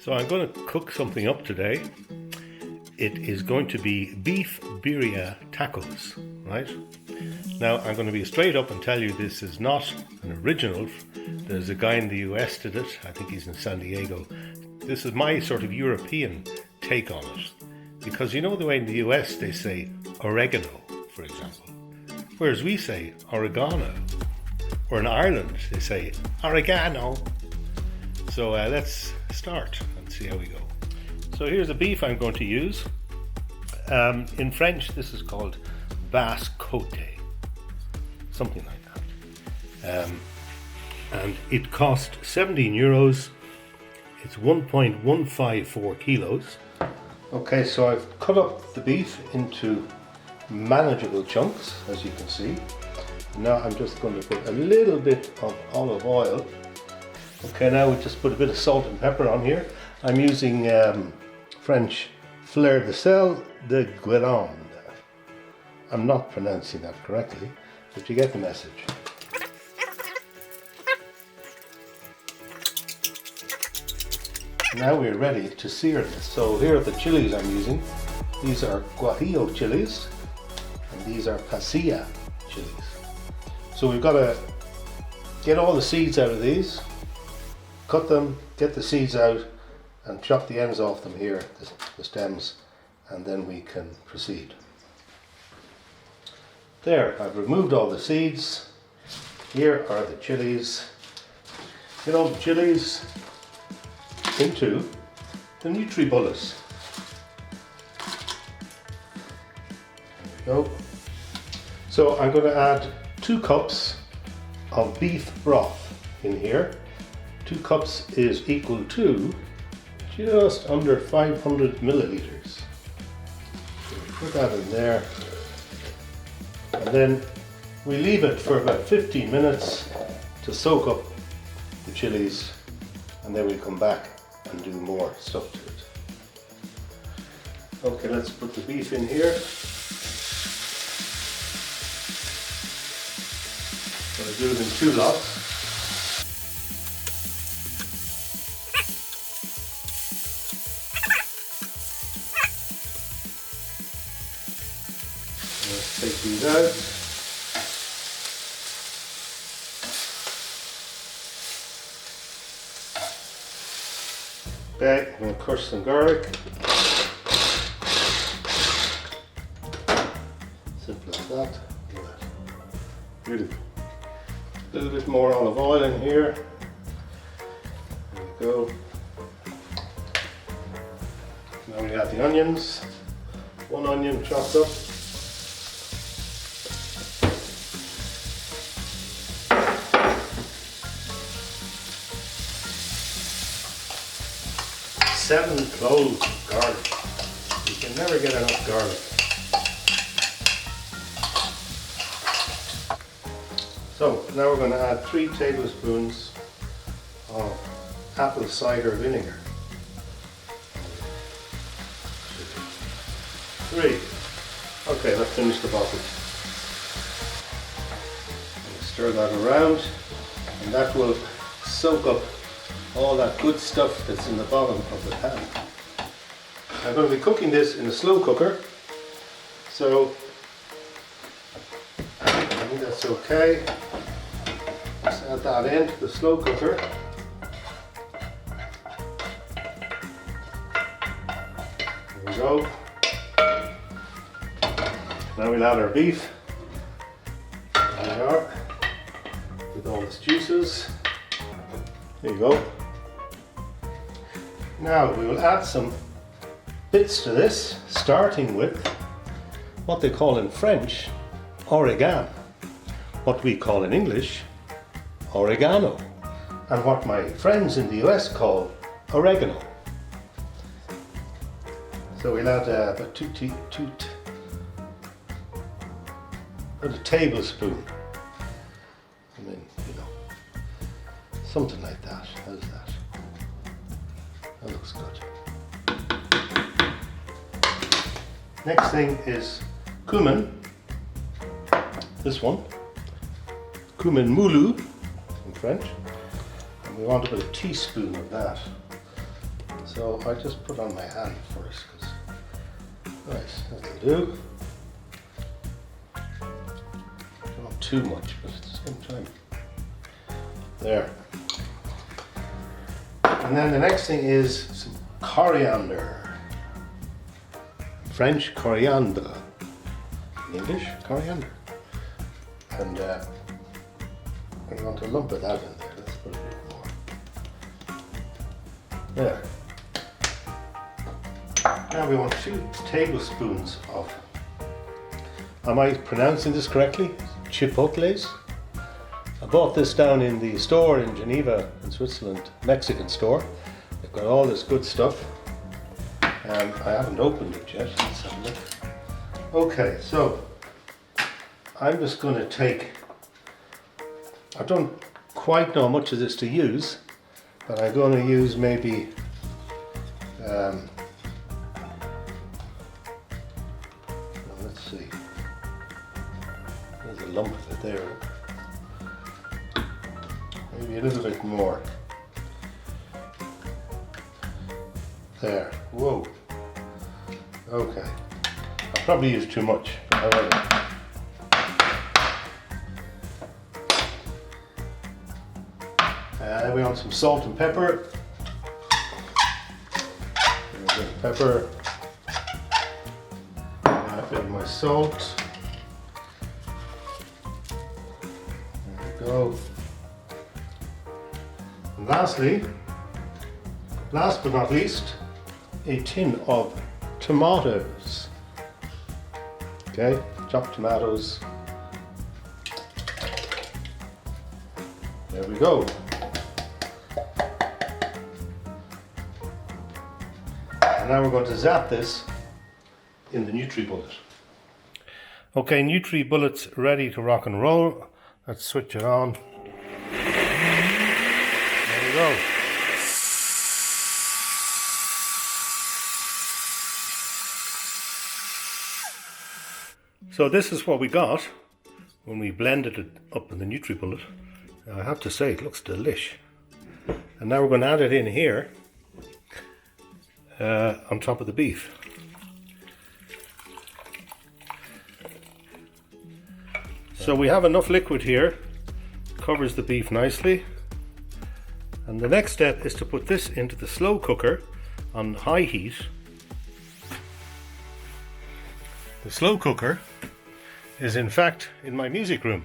So I'm going to cook something up today. It is going to be beef birria tacos, right? Now I'm going to be straight up and tell you this is not an original. There's a guy in the US did it. I think he's in San Diego. This is my sort of European take on it. Because you know the way in the US they say oregano, for example. Whereas we say oregano. Or in Ireland they say oregano. So let's start and see how we go. So here's the beef I'm going to use. In French this is called Basses Cotes, something like that. And it cost 17 euros. It's 1.154 kilos. Okay, so I've cut up the beef into manageable chunks, as you can see. Now I'm just going to put a little bit of olive oil. Okay, now we just put a bit of salt and pepper on here. I'm using French fleur de sel de Gruyere. I'm not pronouncing that correctly, but you get the message. Now we're ready to sear this. So here are the chilies I'm using. These are guajillo chilies, and these are pasilla chilies. So we've got to get all the seeds out of these, cut them, get the seeds out, and chop the ends off them here, the stems, and then we can proceed. There, I've removed all the seeds. Here are the chilies. Get all the chilies into the Nutribullet. There we go. So I'm going to add 2 cups of beef broth in here. 2 cups is equal to just under 500 milliliters. So we put that in there, and then we leave it for about 15 minutes to soak up the chilies, and then we come back and do more stuff to it. Okay, let's put the beef in here. I'm going to do it in 2 lots. Let's take these out. Okay, I'm going to crush some garlic. Simple as that. Beautiful. A little bit more olive oil in here. There we go. Now we add the onions. 1 onion chopped up. Seven cloves of garlic. You can never get enough garlic. So now we're going to add 3 tablespoons of apple cider vinegar. 3. Okay, let's finish the bottle. Stir that around, and that will soak up all that good stuff that's in the bottom of the pan. I'm going to be cooking this in a slow cooker, so I think that's okay. Just add that into the slow cooker. There we go. Now we'll add our beef. There we are, with all its juices. There you go. Now we will add some bits to this, starting with what they call in French oregano, what we call in English oregano, and what my friends in the US call oregano. So we'll add about a tablespoon. I mean, you know, something like that. How's that? That looks good. Next thing is cumin. This one. Cumin moulu in French. And we want about a teaspoon of that. So I just put on my hand first, because nice, that'll do. Not too much, but at the same time. There. And then the next thing is some coriander. French coriander. In English, coriander. And we want a lump of that in there. Let's put a bit more. There. Now we want 2 tablespoons of, am I pronouncing this correctly? Chipotles. I bought this down in the store in Geneva in Switzerland, Mexican store. They've got all this good stuff. I haven't opened it yet. Let's have a look. Okay, so I'm just going to take, I don't quite know how much of this to use, but I'm going to use maybe let's see, there's a lump of it there, maybe a little bit more. There, whoa, okay, I'll probably use too much, but however. Then we want some salt and pepper. A bit of pepper. A bit of my salt. There we go. And lastly, last but not least, a tin of tomatoes. Okay, chopped tomatoes. There we go. And now we're going to zap this in the NutriBullet. Okay, NutriBullet's ready to rock and roll. Let's switch it on. There we go. So this is what we got when we blended it up in the NutriBullet. I have to say, it looks delish. And now we're going to add it in here. On top of the beef. So we have enough liquid here, covers the beef nicely, and the next step is to put this into the slow cooker on high heat. The slow cooker is in fact in my music room,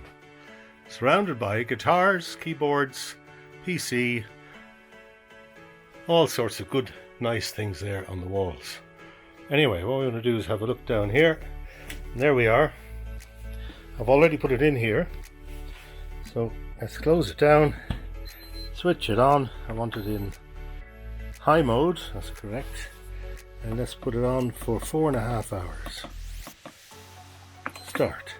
surrounded by guitars, keyboards, PC, all sorts of good nice things there on the walls. Anyway, what we're going to do is have a look down here. And there we are. I've already put it in here. So let's close it down, switch it on. I want it in high mode, that's correct. And let's put it on for 4.5 hours. Start.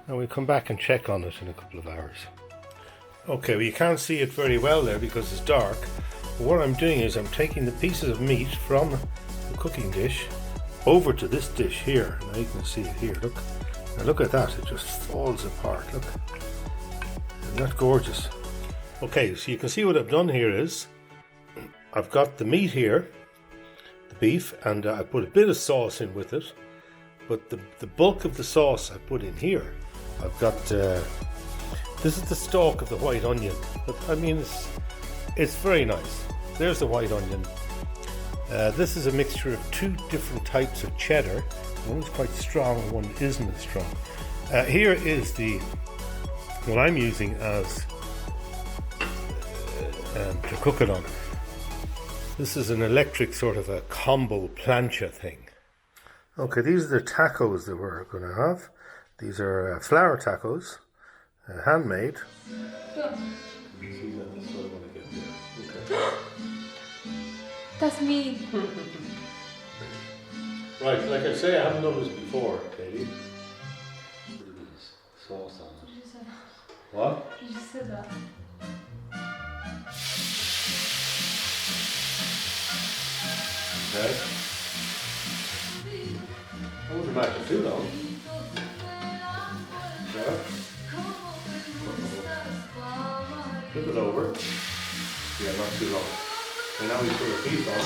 And we'll come back and check on it in a couple of hours. Okay, well you can't see it very well there because it's dark. What I'm doing is I'm taking the pieces of meat from the cooking dish over to this dish here. Now you can see it here, look. Now look at that, it just falls apart, look. Isn't that gorgeous? Okay, so you can see what I've done here is, I've got the meat here, the beef, and I put a bit of sauce in with it, but the bulk of the sauce I put in here. I've got, this is the stalk of the white onion, but I mean it's very nice. There's the white onion. This is a mixture of 2 different types of cheddar. One's quite strong and one isn't as strong. Here is what I'm using as to cook it on. This is an electric sort of a combo plancha thing. Okay, these are the tacos that we're going to have. These are flour tacos, handmade. That's me. Right, like I say, I haven't done this before, Katie. Put a bit of sauce on it. You just said that. What? You just said that. Okay. I wouldn't imagine too long. Yeah. Flip it over. Yeah, not too long. And now we put a piece on.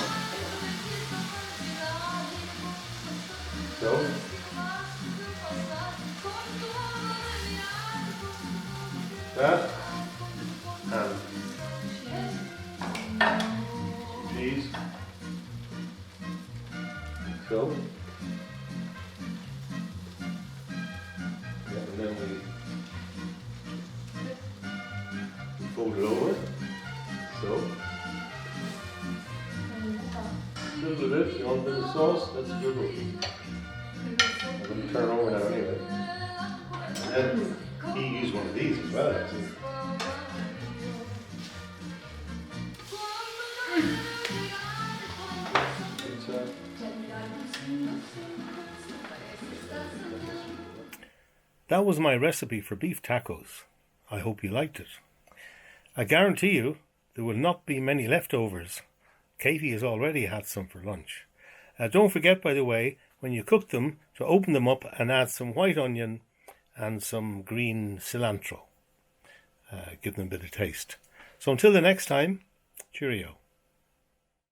So, that and cheese. So, yeah, and then we fold it over. So, a little bit, you want a bit of sauce, that's good. I'm going to turn over now anyway. And then he used one of these as well, actually. That was my recipe for beef tacos. I hope you liked it. I guarantee you there will not be many leftovers. Katie has already had some for lunch. Don't forget, by the way, when you cook them, to open them up and add some white onion and some green cilantro. Give them a bit of taste. So until the next time, cheerio.